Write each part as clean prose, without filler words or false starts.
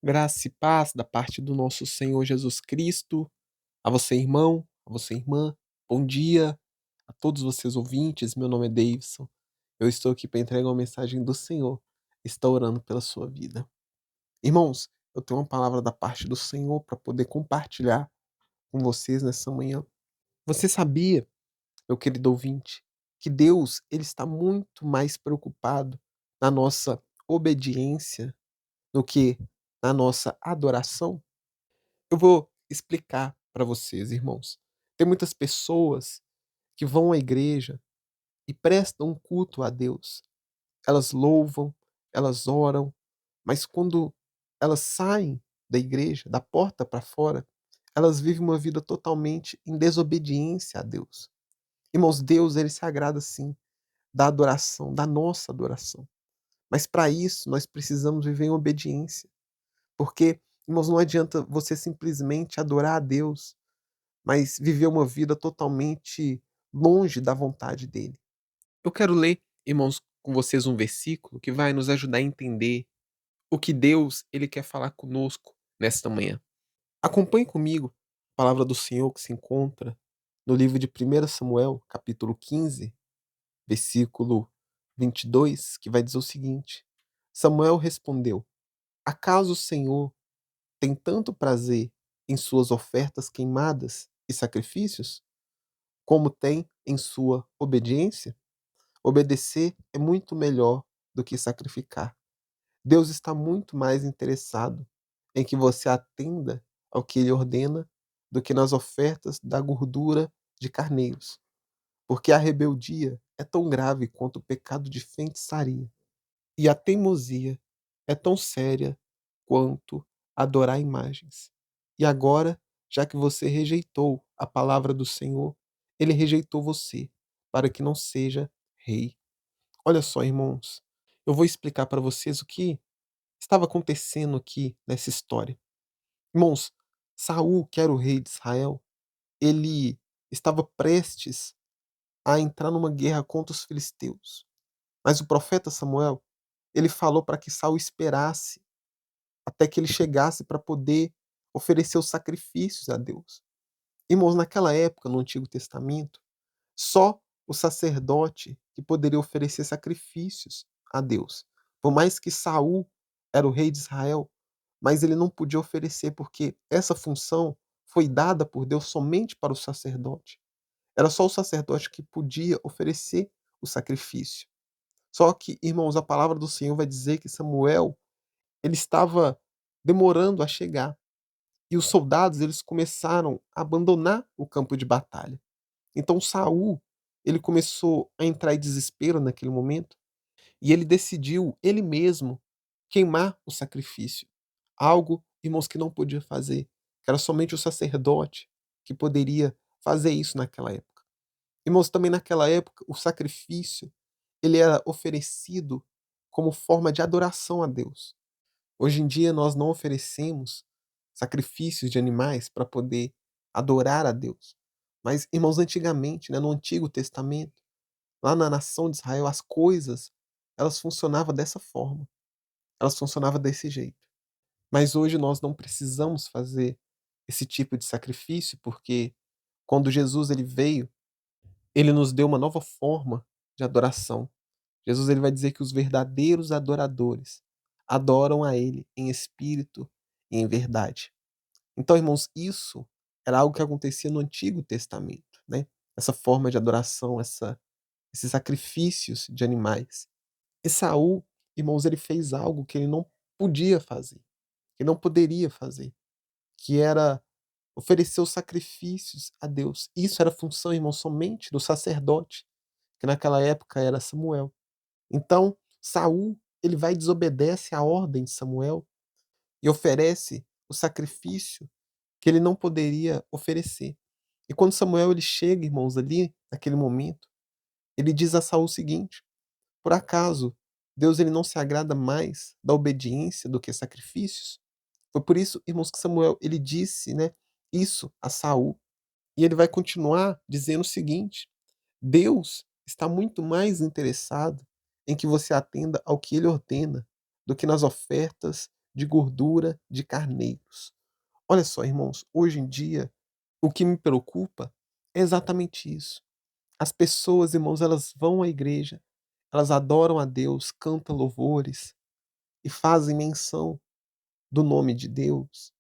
Graça e paz da parte do nosso Senhor Jesus Cristo, a você, irmão, a você, irmã. Bom dia a todos vocês ouvintes. Meu nome é Davidson. Eu estou aqui para entregar uma mensagem do Senhor. Estou orando pela sua vida. Irmãos, eu tenho uma palavra da parte do Senhor para poder compartilhar com vocês nessa manhã. Você sabia, meu querido ouvinte, que Deus ele está muito mais preocupado na nossa obediência do que na nossa adoração? Eu vou explicar para vocês, irmãos. Tem muitas pessoas que vão à igreja e prestam um culto a Deus. Elas louvam, elas oram, mas quando elas saem da igreja, da porta para fora, elas vivem uma vida totalmente em desobediência a Deus. Irmãos, Deus ele se agrada sim da adoração, da nossa adoração. Mas para isso nós precisamos viver em obediência, porque, irmãos, não adianta você simplesmente adorar a Deus mas viver uma vida totalmente longe da vontade dele. Eu quero ler, irmãos, com vocês um versículo que vai nos ajudar a entender o que Deus ele quer falar conosco nesta manhã. Acompanhe comigo a palavra do Senhor que se encontra no livro de 1 Samuel, capítulo 15, versículo 22, que vai dizer o seguinte: Samuel respondeu: Acaso o Senhor tem tanto prazer em suas ofertas queimadas e sacrifícios? Como tem em sua obediência? Obedecer é muito melhor do que sacrificar. Deus está muito mais interessado em que você atenda ao que Ele ordena do que nas ofertas da gordura de carneiros, porque a rebeldia é tão grave quanto o pecado de feitiçaria, e a teimosia é tão séria quanto adorar imagens. E agora, já que você rejeitou a palavra do Senhor, ele rejeitou você, para que não seja rei. Olha só, irmãos, eu vou explicar para vocês o que estava acontecendo aqui nessa história. Irmãos, Saul, que era o rei de Israel, ele estava prestes a entrar numa guerra contra os filisteus. Mas o profeta Samuel, ele falou para que Saul esperasse até que ele chegasse para poder oferecer os sacrifícios a Deus. Irmãos, naquela época, no Antigo Testamento, só o sacerdote que poderia oferecer sacrifícios a Deus. Por mais que Saul era o rei de Israel, mas ele não podia oferecer porque essa função foi dada por Deus somente para o sacerdote. Era só o sacerdote que podia oferecer o sacrifício. Só que, irmãos, a palavra do Senhor vai dizer que Samuel ele estava demorando a chegar. E os soldados, eles começaram a abandonar o campo de batalha. Então Saul, ele começou a entrar em desespero naquele momento, e ele decidiu, ele mesmo, queimar o sacrifício. Algo, irmãos, que não podia fazer, que era somente o sacerdote que poderia fazer isso naquela época. Irmãos, também naquela época, o sacrifício, ele era oferecido como forma de adoração a Deus. Hoje em dia nós não oferecemos sacrifícios de animais para poder adorar a Deus. Mas, irmãos, antigamente, né, no Antigo Testamento, lá na nação de Israel, as coisas elas funcionavam dessa forma, elas funcionavam desse jeito. Mas hoje nós não precisamos fazer esse tipo de sacrifício, porque quando Jesus ele veio, ele nos deu uma nova forma de adoração. Jesus ele vai dizer que os verdadeiros adoradores adoram a ele em espírito e em verdade. Então, irmãos, isso era algo que acontecia no Antigo Testamento, né? Essa forma de adoração, esses sacrifícios de animais. E Saul, irmãos, ele fez algo que ele não podia fazer, que não poderia fazer, que era oferecer os sacrifícios a Deus. Isso era função, irmão, somente do sacerdote, que naquela época era Samuel. Então, Saul, ele vai e desobedece à ordem de Samuel e oferece o sacrifício que ele não poderia oferecer. E quando Samuel ele chega, irmãos, ali, naquele momento, ele diz a Saul o seguinte: por acaso Deus ele não se agrada mais da obediência do que sacrifícios? Foi por isso, irmãos, que Samuel ele disse, né, isso a Saul. E ele vai continuar dizendo o seguinte: Deus está muito mais interessado em que você atenda ao que ele ordena do que nas ofertas de gordura de carneiros. Olha só, irmãos, hoje em dia, o que me preocupa é exatamente isso. As pessoas, irmãos, elas vão à igreja, elas adoram a Deus, cantam louvores e fazem menção do nome de Deus,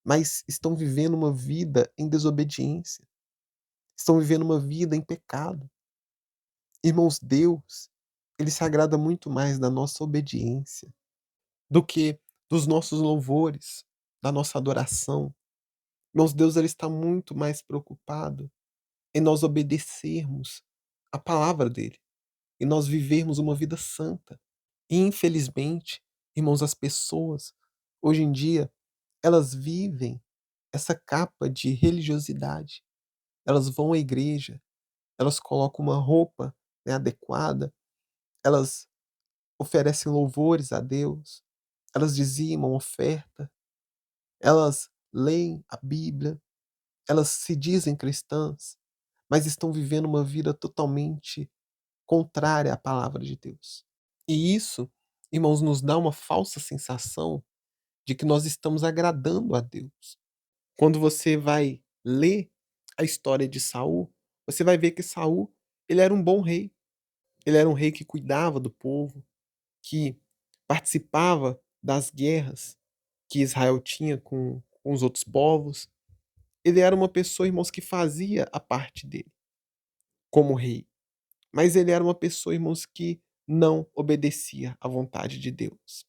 mas estão vivendo uma vida em desobediência, estão vivendo uma vida em pecado. Irmãos, Deus, ele se agrada muito mais da nossa obediência do que dos nossos louvores, da nossa adoração. Irmãos, Deus ele está muito mais preocupado em nós obedecermos a palavra dele, e nós vivermos uma vida santa. E infelizmente, irmãos, as pessoas hoje em dia, elas vivem essa capa de religiosidade. Elas vão à igreja, elas colocam uma roupa, né, adequada, elas oferecem louvores a Deus, elas dizimam oferta, elas leem a Bíblia, elas se dizem cristãs, mas estão vivendo uma vida totalmente contrária à palavra de Deus. E isso, irmãos, nos dá uma falsa sensação de que nós estamos agradando a Deus. Quando você vai ler a história de Saul, você vai ver que Saul, ele era um bom rei. Ele era um rei que cuidava do povo, que participava das guerras que Israel tinha com os outros povos. Ele era uma pessoa, irmãos, que fazia a parte dele como rei. Mas ele era uma pessoa, irmãos, que não obedecia à vontade de Deus.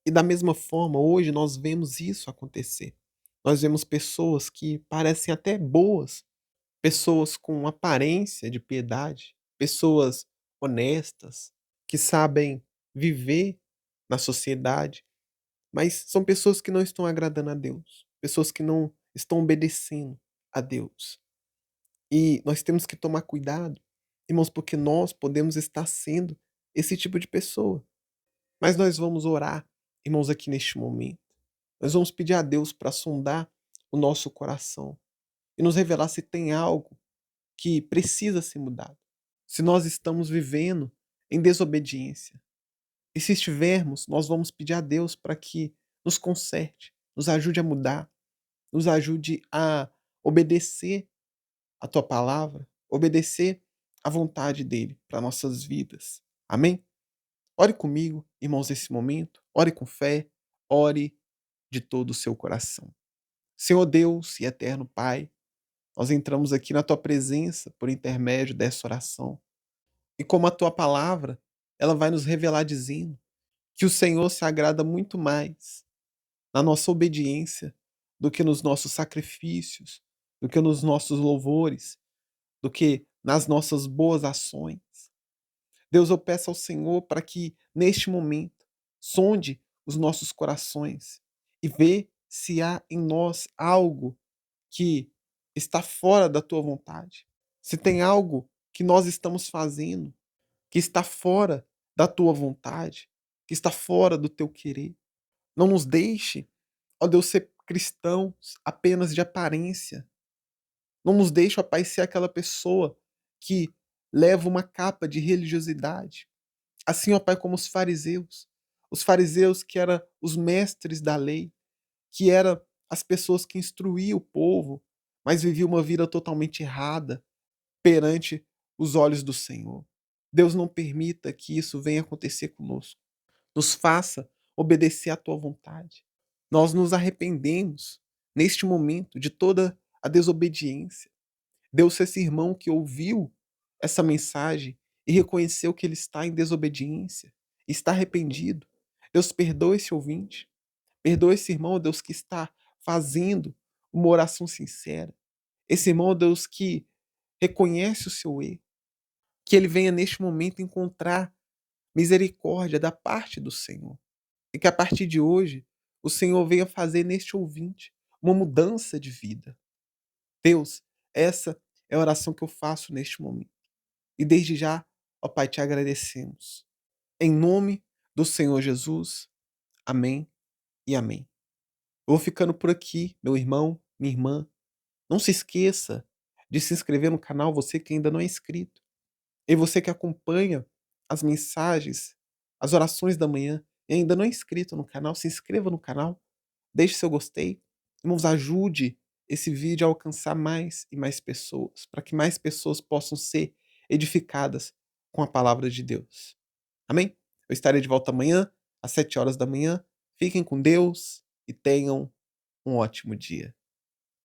E da mesma forma, hoje nós vemos isso acontecer. Nós vemos pessoas que parecem até boas, pessoas com aparência de piedade, pessoas honestas, que sabem viver na sociedade, mas são pessoas que não estão agradando a Deus, pessoas que não estão obedecendo a Deus. E nós temos que tomar cuidado, irmãos, porque nós podemos estar sendo esse tipo de pessoa. Mas nós vamos orar, irmãos, aqui neste momento. Nós vamos pedir a Deus para sondar o nosso coração e nos revelar se tem algo que precisa ser mudado. Se nós estamos vivendo em desobediência. E se estivermos, nós vamos pedir a Deus para que nos conserte, nos ajude a mudar, nos ajude a obedecer a tua palavra, obedecer à vontade dele para nossas vidas. Amém? Ore comigo, irmãos, nesse momento. Ore com fé, ore de todo o seu coração. Senhor Deus e eterno Pai, nós entramos aqui na tua presença por intermédio dessa oração. E como a tua palavra, ela vai nos revelar dizendo que o Senhor se agrada muito mais na nossa obediência do que nos nossos sacrifícios, do que nos nossos louvores, do que nas nossas boas ações. Deus, eu peço ao Senhor para que, neste momento, sonde os nossos corações e vê se há em nós algo que está fora da tua vontade. Se tem algo que nós estamos fazendo que está fora da tua vontade, que está fora do teu querer. Não nos deixe, ó Deus, ser cristãos apenas de aparência. Não nos deixe, ó Pai, ser aquela pessoa que leva uma capa de religiosidade. Assim, ó Pai, como os fariseus. Os fariseus que eram os mestres da lei, que eram as pessoas que instruíam o povo, mas viviam uma vida totalmente errada perante os olhos do Senhor. Deus, não permita que isso venha acontecer conosco. Nos faça obedecer à tua vontade. Nós nos arrependemos neste momento de toda a desobediência. Deus, esse irmão que ouviu essa mensagem e reconheceu que ele está em desobediência, está arrependido. Deus, perdoa esse ouvinte. Perdoa esse irmão, Deus, que está fazendo uma oração sincera. Esse irmão, Deus, que reconhece o seu erro. Que ele venha neste momento encontrar misericórdia da parte do Senhor. E que a partir de hoje, o Senhor venha fazer neste ouvinte uma mudança de vida. Deus, essa é a oração que eu faço neste momento. E desde já, ó Pai, te agradecemos. Em nome do Senhor Jesus, amém e amém. Eu vou ficando por aqui, meu irmão, minha irmã. Não se esqueça de se inscrever no canal, você que ainda não é inscrito. E você que acompanha as mensagens, as orações da manhã, e ainda não é inscrito no canal, se inscreva no canal, deixe seu gostei, irmãos, ajude esse vídeo a alcançar mais e mais pessoas, para que mais pessoas possam ser edificadas com a palavra de Deus. Amém? Eu estarei de volta amanhã, às 7 horas da manhã. Fiquem com Deus e tenham um ótimo dia.